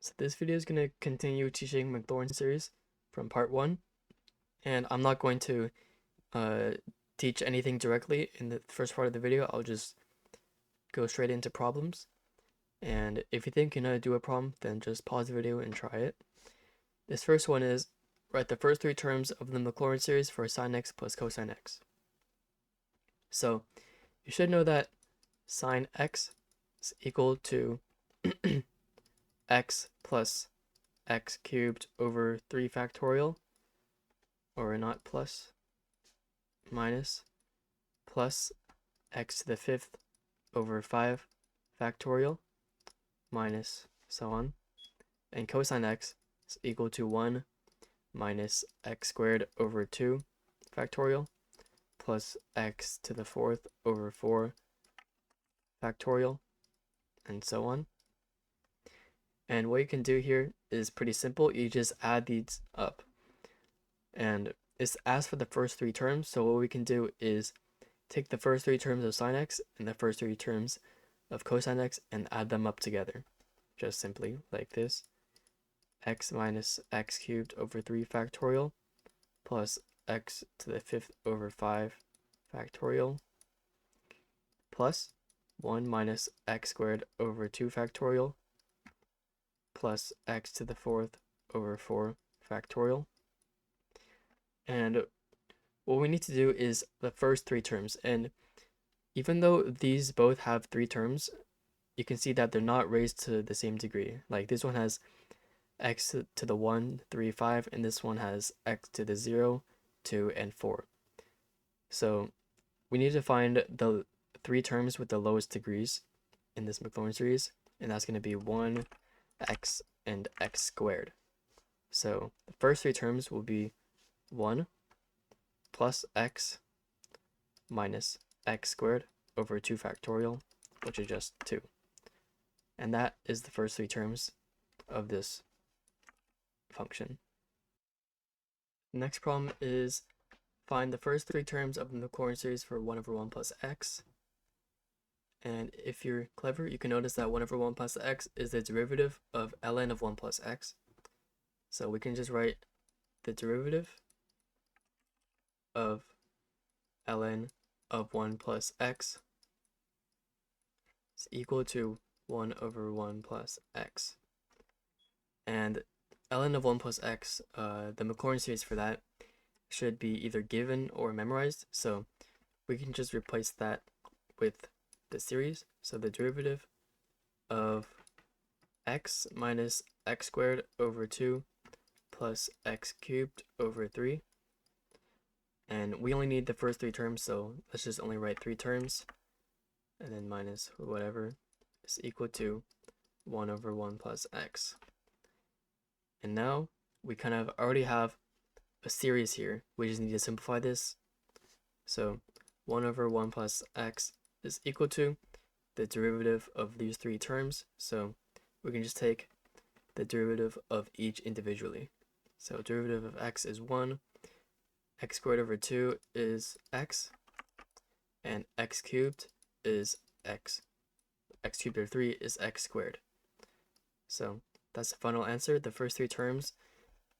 So this video is going to continue teaching Maclaurin series from part 1, and I'm not going to uh, teach anything directly in the first part of the video. I'll just go straight into problems, and if you think you know how to do a problem, then just pause the video and try it. This first one is, write the first three terms of the Maclaurin series for sine x plus cosine x. So you should know that sine x is equal to x plus x cubed over 3 factorial, or not plus, minus, plus x to the 5th over 5 factorial, minus, so on. And cosine x is equal to 1 minus x squared over 2 factorial, plus x to the 4th over 4 factorial, and so on. And what you can do here is pretty simple. You just add these up. And it's asked for the first three terms, so what we can do is take the first three terms of sine x and the first three terms of cosine x and add them up together. Just simply like this. X minus x cubed over 3 factorial plus x to the 5th over 5 factorial plus 1 minus x squared over 2 factorial plus x to the 4th over 4 factorial. And what we need to do is the first three terms. And even though these both have three terms, you can see that they're not raised to the same degree. Like this one has x to the 1, 3, 5, and this one has x to the 0, 2, and 4. So we need to find the three terms with the lowest degrees in this Maclaurin series, and that's going to be 1, x, and x squared. So the first three terms will be 1 plus x minus x squared over 2 factorial, which is just 2. And that is the first three terms of this function. The next problem is find the first three terms of the Maclaurin series for 1 over 1 plus x. And if you're clever, you can notice that 1 over 1 plus x is the derivative of ln of 1 plus x. So we can just write the derivative of ln of 1 plus x is equal to 1 over 1 plus x. And ln of 1 plus x, the Maclaurin series for that should be either given or memorized. So we can just replace that with the series. So the derivative of x minus x squared over 2 plus x cubed over 3. And we only need the first three terms, so let's just only write three terms. And then minus whatever is equal to 1 over 1 plus x. And now we kind of already have a series here. We just need to simplify this. So 1 over 1 plus x is equal to the derivative of these three terms. So we can just take the derivative of each individually. So derivative of x is 1, x squared over 2 is x, and x cubed is x. X cubed over 3 is x squared. So that's the final answer. The first three terms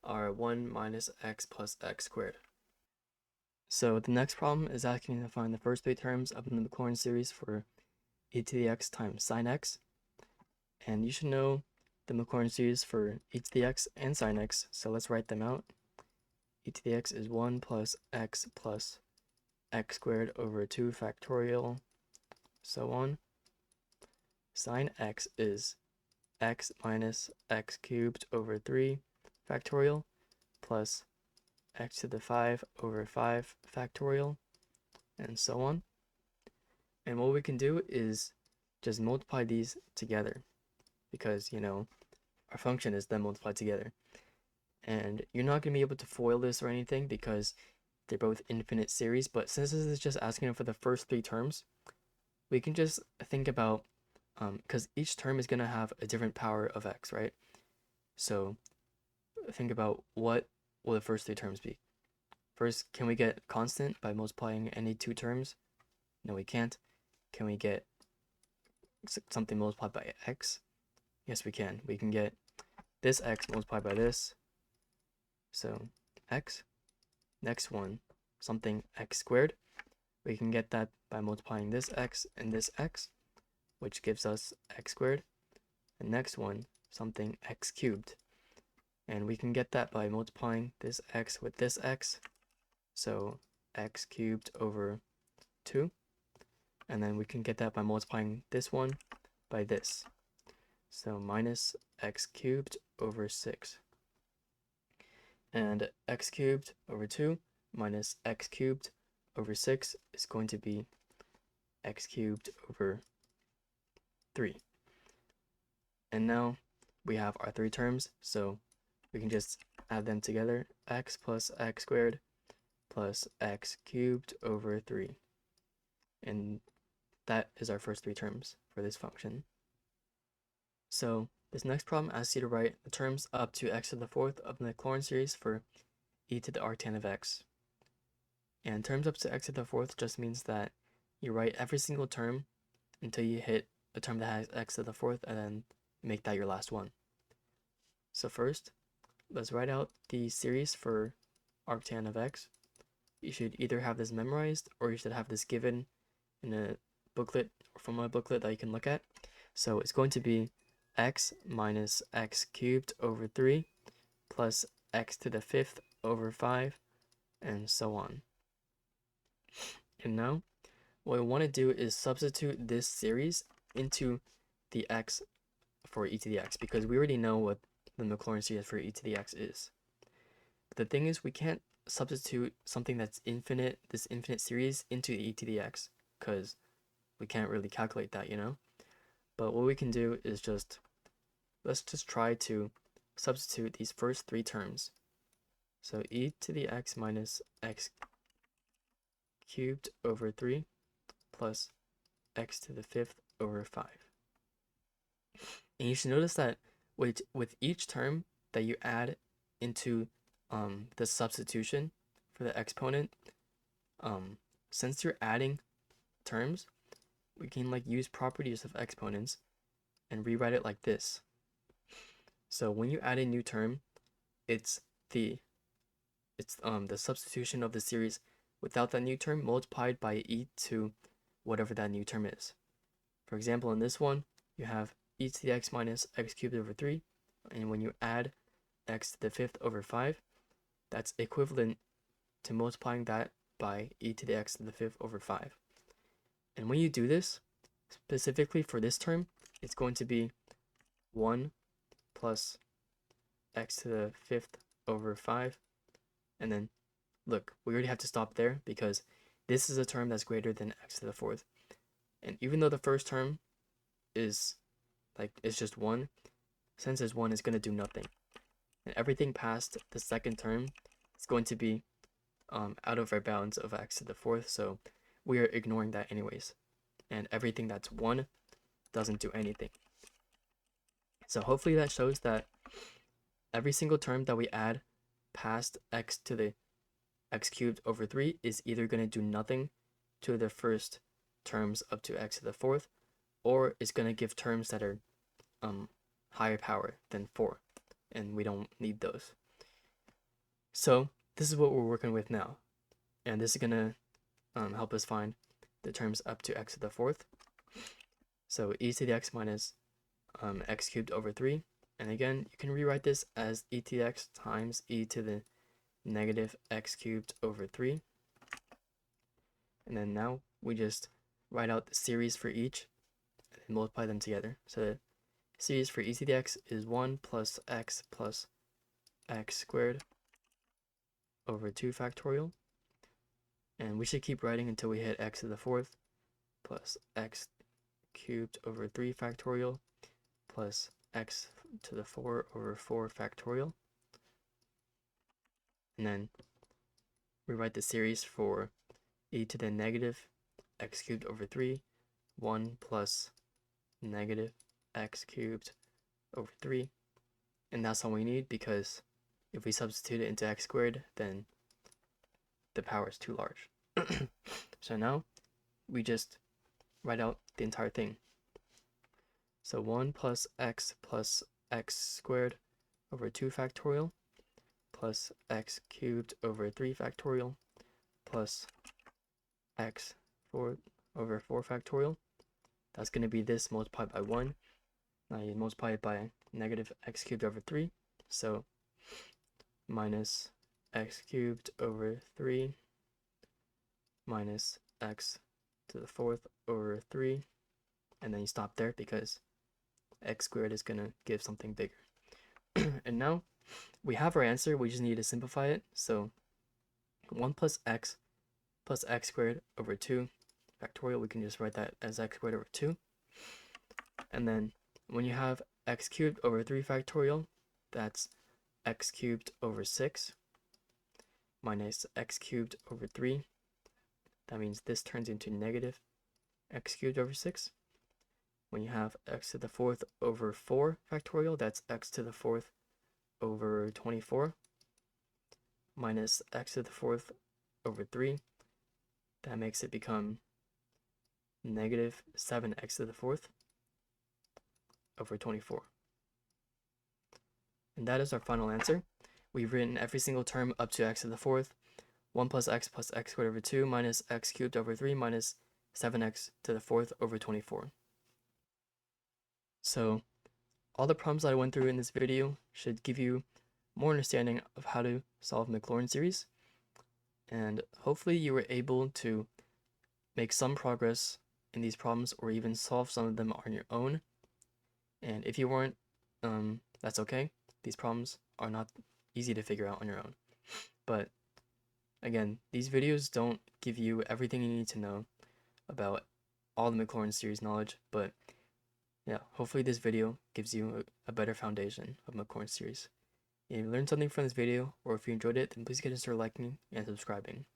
are 1 minus x plus x squared. So the next problem is asking you to find the first three terms of the Maclaurin series for e to the x times sine x. And you should know the Maclaurin series for e to the x and sine x, so let's write them out. E to the x is 1 plus x squared over 2 factorial, so on. Sine x is x minus x cubed over 3 factorial plus x to the 5 over 5 factorial, and so on. And what we can do is just multiply these together, because, you know, our function is then multiplied together. And you're not going to be able to FOIL this or anything because they're both infinite series, but since this is just asking for the first three terms, we can just think about, because each term is going to have a different power of x, right? So think about what will the first three terms be. First, can we get constant by multiplying any two terms? No, we can't. Can we get something multiplied by x? Yes, we can. We can get this x multiplied by this. So x, next one, something x squared. We can get that by multiplying this x and this x, which gives us x squared. And next one, something x cubed. And we can get that by multiplying this x with this x. So x cubed over 2. And then we can get that by multiplying this one by this. So minus x cubed over 6. And x cubed over 2 minus x cubed over 6 is going to be x cubed over 3. And now we have our three terms, so we can just add them together. X plus x squared plus x cubed over 3. And that is our first three terms for this function. So this next problem asks you to write the terms up to x to the fourth of the Maclaurin series for e to the arctan of x. And terms up to x to the fourth just means that you write every single term until you hit a term that has x to the fourth and then make that your last one. So first, let's write out the series for arctan of x. You should either have this memorized or you should have this given in a booklet or from a booklet that you can look at. So it's going to be x minus x cubed over 3 plus x to the fifth over 5 and so on. And now what we want to do is substitute this series into the x for e to the x, because we already know what the Maclaurin series for e to the x is. But the thing is, we can't substitute something that's infinite, this infinite series, into e to the x, because we can't really calculate that, you know? But what we can do is let's just try to substitute these first three terms. So e to the x minus x cubed over 3 plus x to the fifth over 5. And you should notice that with each term that you add into the substitution for the exponent, since you're adding terms, we can use properties of exponents and rewrite it like this. So when you add a new term, it's the substitution of the series without that new term multiplied by e to whatever that new term is. For example, in this one, you have e to the x minus x cubed over 3, and when you add x to the fifth over 5, that's equivalent to multiplying that by e to the x to the fifth over 5. And when you do this, specifically for this term, it's going to be 1 plus x to the fifth over 5, and then look, we already have to stop there because this is a term that's greater than x to the fourth. And even though the first term is it's just 1, since it's 1, it's going to do nothing. And everything past the second term is going to be out of our bounds of x to the fourth, so we are ignoring that anyways. And everything that's 1 doesn't do anything. So hopefully that shows that every single term that we add past x to the x cubed over 3 is either going to do nothing to the first terms up to x to the fourth, or it's going to give terms that are higher power than 4, and we don't need those. So this is what we're working with now, and this is going to help us find the terms up to x to the fourth. So e to the x minus x cubed over 3, and again you can rewrite this as e to the x times e to the negative x cubed over 3. And then now we just write out the series for each and multiply them together. So the series for e to the x is 1 plus x squared over 2 factorial. And we should keep writing until we hit x to the fourth plus x cubed over 3 factorial plus x to the 4 over 4 factorial. And then we write the series for e to the negative x cubed over 3, 1 plus negative x cubed over 3. And that's all we need, because if we substitute it into x squared, then the power is too large. So now we just write out the entire thing. So 1 plus x squared over 2 factorial plus x cubed over 3 factorial plus x over 4 factorial. That's going to be this multiplied by 1. Now you multiply it by negative x cubed over 3. So minus x cubed over 3 minus x to the 4th over 3. And then you stop there because x squared is going to give something bigger. And now we have our answer. We just need to simplify it. So 1 plus x squared over 2 factorial, we can just write that as x squared over 2. And then when you have x cubed over 3 factorial, that's x cubed over 6 minus x cubed over 3. That means this turns into negative x cubed over 6. When you have x to the 4th over 4 factorial, that's x to the 4th over 24 minus x to the 4th over 3. That makes it become negative 7x to the 4th over 24. And that is our final answer. We've written every single term up to x to the 4th. 1 plus x squared over 2 minus x cubed over 3 minus 7x to the 4th over 24. So all the problems that I went through in this video should give you more understanding of how to solve Maclaurin series. And hopefully you were able to make some progress in these problems or even solve some of them on your own. And if you weren't, that's okay. These problems are not easy to figure out on your own. But again, these videos don't give you everything you need to know about all the Maclaurin series knowledge, but yeah, hopefully this video gives you a better foundation of Maclaurin series. If you learned something from this video, or if you enjoyed it, then please consider liking and subscribing.